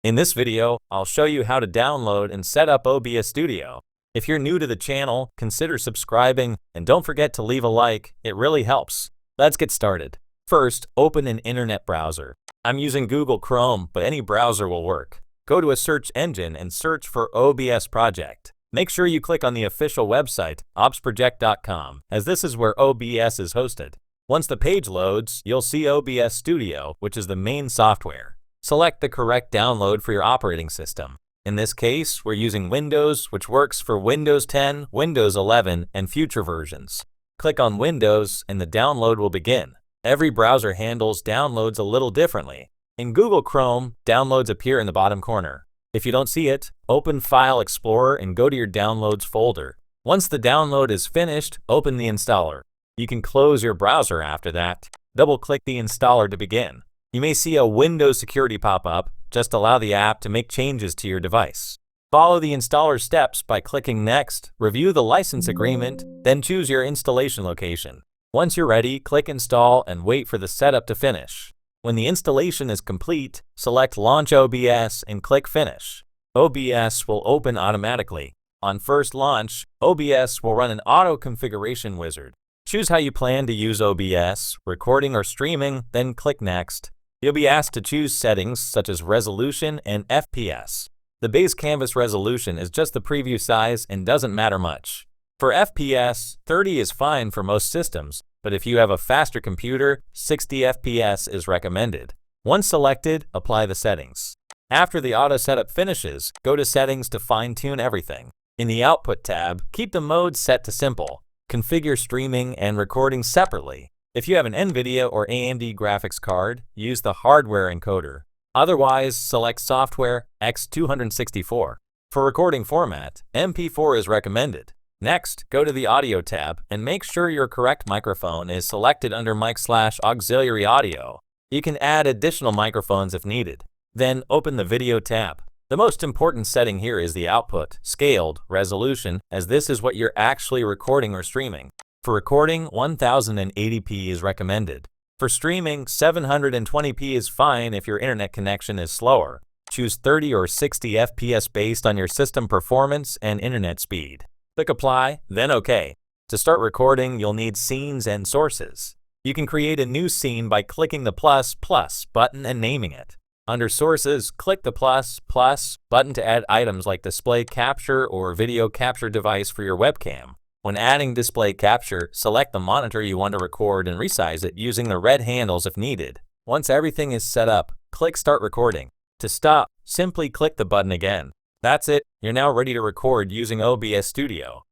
In this video, I'll show you how to download and set up OBS Studio. If you're new to the channel, consider subscribing and don't forget to leave a like, it really helps. Let's get started. First, open an internet browser. I'm using Google Chrome, but any browser will work. Go to a search engine and search for OBS Project. Make sure you click on the official website, obsproject.com, as this is where OBS is hosted. Once the page loads, you'll see OBS Studio, which is the main software. Select the correct download for your operating system. In this case, we're using Windows, which works for Windows 10, Windows 11, and future versions. Click on Windows and the download will begin. Every browser handles downloads a little differently. In Google Chrome, downloads appear in the bottom corner. If you don't see it, open File Explorer and go to your Downloads folder. Once the download is finished, open the installer. You can close your browser after that. Double-click the installer to begin. You may see a Windows security pop-up. Just allow the app to make changes to your device. Follow the installer steps by clicking Next, review the license agreement, then choose your installation location. Once you're ready, click Install and wait for the setup to finish. When the installation is complete, select Launch OBS and click Finish. OBS will open automatically. On first launch, OBS will run an auto configuration wizard. Choose how you plan to use OBS, recording or streaming, then click Next. You'll be asked to choose settings such as resolution and FPS. The base canvas resolution is just the preview size and doesn't matter much. For FPS, 30 is fine for most systems, but if you have a faster computer, 60 FPS is recommended. Once selected, apply the settings. After the auto setup finishes, go to Settings to fine-tune everything. In the Output tab, keep the mode set to Simple. Configure streaming and recording separately. If you have an NVIDIA or AMD graphics card, use the hardware encoder. Otherwise, select Software X264. For recording format, MP4 is recommended. Next, go to the Audio tab and make sure your correct microphone is selected under Mic/Auxiliary Audio. You can add additional microphones if needed. Then open the Video tab. The most important setting here is the output, scaled, resolution, as this is what you're actually recording or streaming. For recording, 1080p is recommended. For streaming, 720p is fine if your internet connection is slower. Choose 30 or 60 FPS based on your system performance and internet speed. Click Apply, then OK. To start recording, you'll need scenes and sources. You can create a new scene by clicking the plus button and naming it. Under Sources, click the plus button to add items like display capture or video capture device for your webcam. When adding display capture, select the monitor you want to record and resize it using the red handles if needed. Once everything is set up, click Start Recording. To stop, simply click the button again. That's it, you're now ready to record using OBS Studio.